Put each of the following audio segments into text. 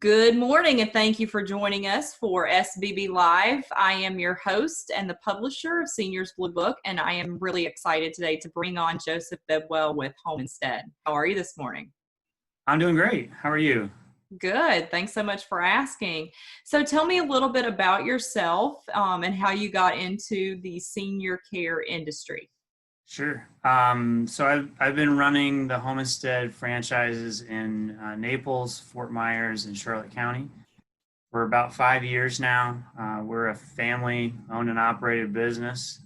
Good morning, and thank you for joining us for SBB Live. I am your host and the publisher of Seniors Blue Book, and I am really excited today to bring on Joseph Bidwell with Home Instead. How are you this morning? I'm doing great. How are you? Good. Thanks so much for asking. So tell me a little bit about yourself and how you got into the senior care industry. Sure. So I've been running the Home Instead franchises in Naples, Fort Myers, and Charlotte County for about 5 years now. We're a family-owned and operated business.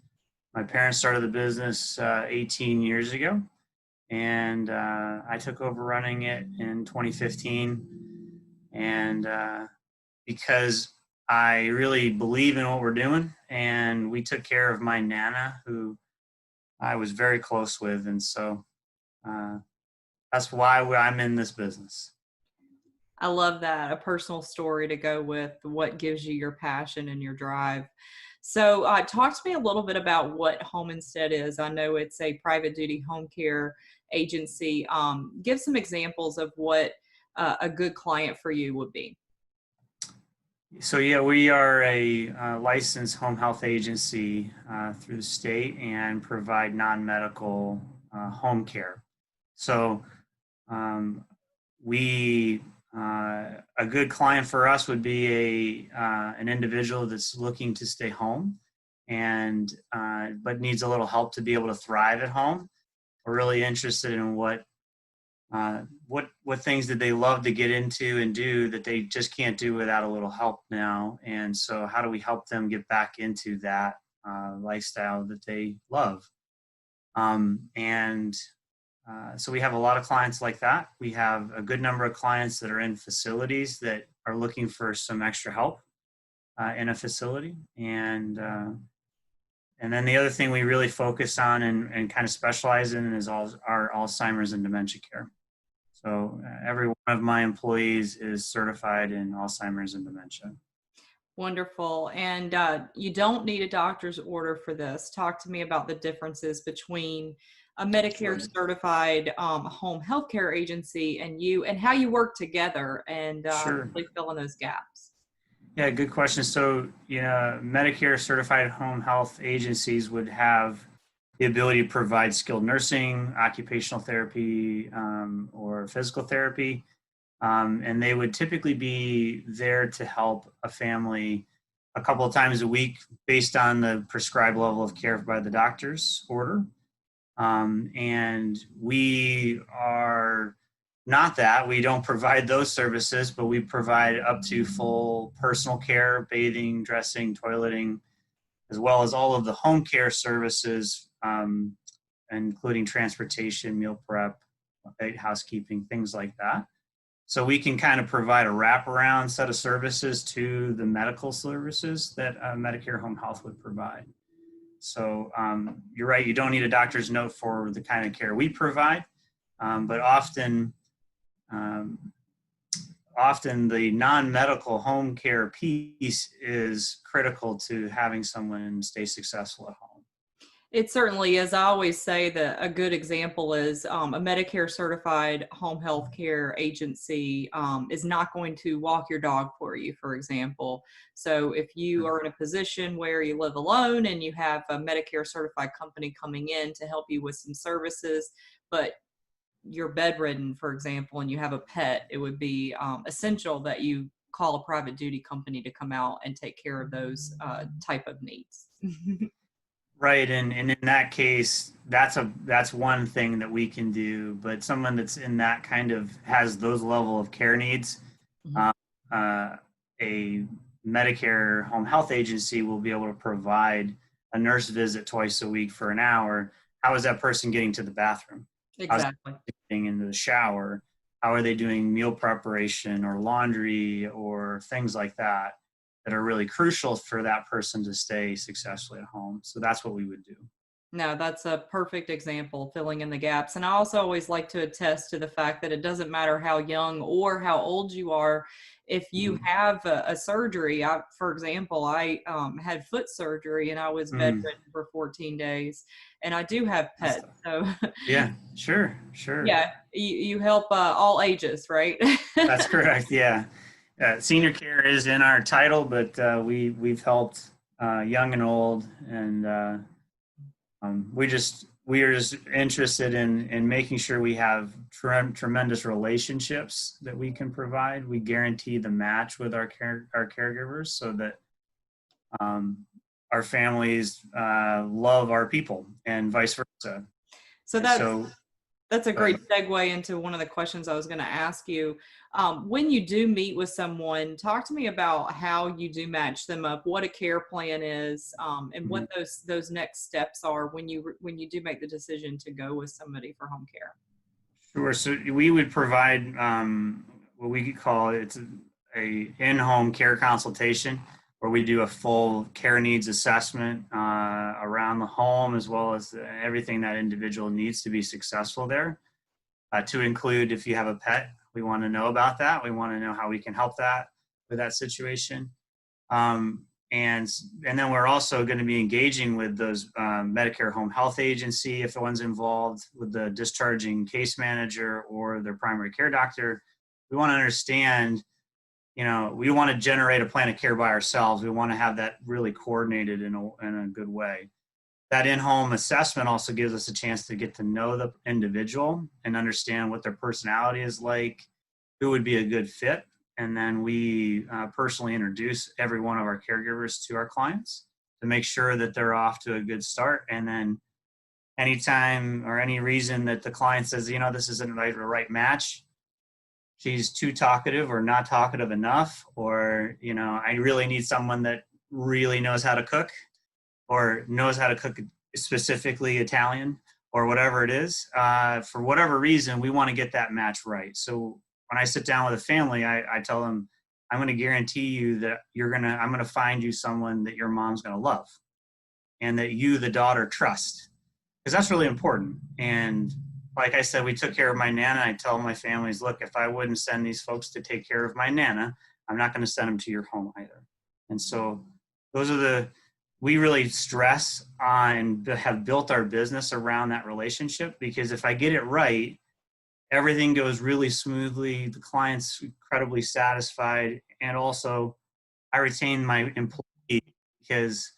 My parents started the business 18 years ago, and I took over running it in 2015. And because I really believe in what we're doing, and we took care of my Nana, who I was very close with, and so that's why I'm in this business. I love that, a personal story to go with what gives you your passion and your drive. So talk to me a little bit about what Home Instead is. I know it's a private duty home care agency. Give some examples of what a good client for you would be. So yeah, we are a licensed home health agency through the state and provide non-medical home care. So a good client for us would be an individual that's looking to stay home and but needs a little help to be able to thrive at home. We're really interested in what things did they love to get into and do that they just can't do without a little help now. And so how do we help them get back into that lifestyle that they love? So we have a lot of clients like that. We have a good number of clients that are in facilities that are looking for some extra help in a facility. And then the other thing we really focus on and kind of specialize in is our Alzheimer's and dementia care. So every one of my employees is certified in Alzheimer's and dementia. Wonderful. And you don't need a doctor's order for this. Talk to me about the differences between a Medicare certified home healthcare agency and you, and how you work together and really fill in those gaps. Yeah, good question. So, Medicare certified home health agencies would have the ability to provide skilled nursing, occupational therapy, or physical therapy. And they would typically be there to help a family a couple of times a week based on the prescribed level of care by the doctor's order. And we are not that. We don't provide those services, but we provide up to full personal care, bathing, dressing, toileting, as well as all of the home care services, including transportation, meal prep, housekeeping, things like that. So we can kind of provide a wraparound set of services to the medical services that Medicare Home Health would provide. So you're right, you don't need a doctor's note for the kind of care we provide, but often the non-medical home care piece is critical to having someone stay successful at home. It certainly is. I always say that a good example is a Medicare certified home health care agency is not going to walk your dog for you, for example. So if you are in a position where you live alone and you have a Medicare certified company coming in to help you with some services, but you're bedridden, for example, and you have a pet, it would be essential that you call a private duty company to come out and take care of those type of needs. Right, and in that case, that's one thing that we can do. But someone that's in that kind of has those level of care needs, a Medicare home health agency will be able to provide a nurse visit twice a week for an hour. How is that person getting to the bathroom? Exactly. Getting into the shower? How are they doing meal preparation or laundry or things like that are really crucial for that person to stay successfully at home? So that's what we would do. No, that's a perfect example, filling in the gaps. And I also always like to attest to the fact that it doesn't matter how young or how old you are. If you have a surgery, for example, I had foot surgery and I was bedridden for 14 days, and I do have pets. So yeah, sure. Yeah, you help all ages, right? That's correct. Yeah. Senior care is in our title, but we've helped young and old, and we are just interested in making sure we have tremendous relationships that we can provide. We guarantee the match with our caregivers so that our families love our people and vice versa. So that's a go ahead. great segue into one of the questions I was going to ask you. When you do meet with someone, talk to me about how you do match them up, what a care plan is, and what those next steps are when you do make the decision to go with somebody for home care. Sure. So we would provide what we could call it's a in-home care consultation, where we do a full care needs assessment around the home, as well as everything that individual needs to be successful there. To include, if you have a pet, we want to know about that. We want to know how we can help that with that situation. And then we're also going to be engaging with those Medicare home health agency, if the one's involved, with the discharging case manager or their primary care doctor. We want to understand, we want to generate a plan of care by ourselves. We want to have that really coordinated in a good way. That in-home assessment also gives us a chance to get to know the individual and understand what their personality is like, who would be a good fit. And then we personally introduce every one of our caregivers to our clients to make sure that they're off to a good start. And then anytime or any reason that the client says, this isn't the right match, she's too talkative or not talkative enough, or, I really need someone that really knows how to cook or knows how to cook specifically Italian or whatever it is, for whatever reason, we want to get that match right. So when I sit down with a family, I tell them, I'm going to guarantee you that I'm going to find you someone that your mom's going to love and that you, the daughter, trust, because that's really important. And like I said, we took care of my Nana. I tell my families, look, if I wouldn't send these folks to take care of my Nana, I'm not going to send them to your home either. And so we really stress on, have built our business around that relationship, because if I get it right, everything goes really smoothly. The client's incredibly satisfied. And also I retain my employee because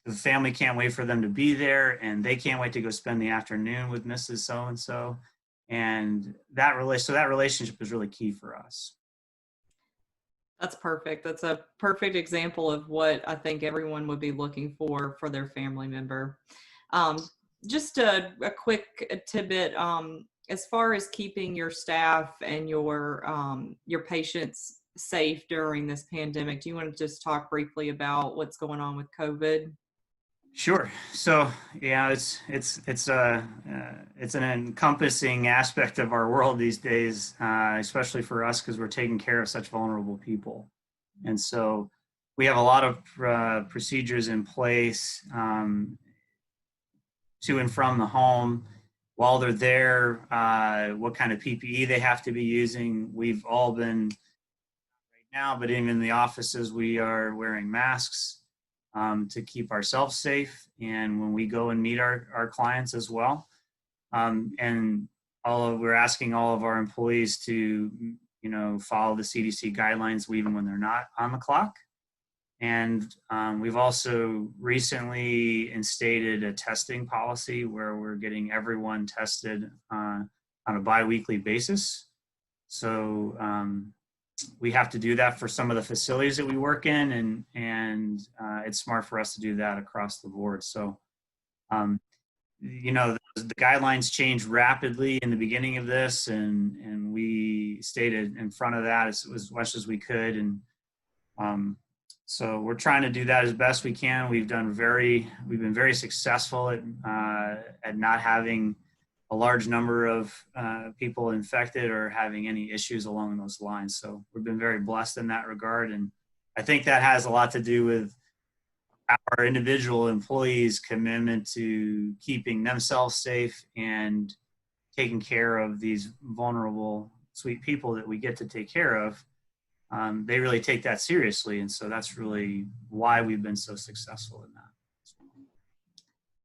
the family can't wait for them to be there, and they can't wait to go spend the afternoon with Mrs. So-and-so. And that relationship is really key for us. That's perfect. That's a perfect example of what I think everyone would be looking for their family member. Just a quick tidbit, as far as keeping your staff and your patients safe during this pandemic, do you want to just talk briefly about what's going on with COVID? Sure. So yeah, it's an encompassing aspect of our world these days, especially for us, because we're taking care of such vulnerable people. And so we have a lot of procedures in place to and from the home while they're there, what kind of PPE they have to be using. We've all been right now, but even in the offices, we are wearing masks to keep ourselves safe, and when we go and meet our clients as well. And we're asking all of our employees to, follow the CDC guidelines even when they're not on the clock. And we've also recently instated a testing policy where we're getting everyone tested on a biweekly basis. So we have to do that for some of the facilities that we work in, and it's smart for us to do that across the board. So, the guidelines changed rapidly in the beginning of this, and we stayed in front of that as much as we could. And so we're trying to do that as best we can. We've been very successful at not having a large number of people infected or having any issues along those lines. So we've been very blessed in that regard. And I think that has a lot to do with our individual employees' commitment to keeping themselves safe and taking care of these vulnerable, sweet people that we get to take care of. They really take that seriously. And so that's really why we've been so successful in that.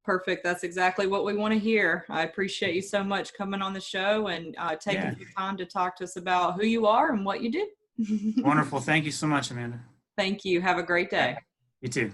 Perfect. That's exactly what we want to hear. I appreciate you so much coming on the show and taking the time to talk to us about who you are and what you do. Wonderful. Thank you so much, Amanda. Thank you. Have a great day. You too.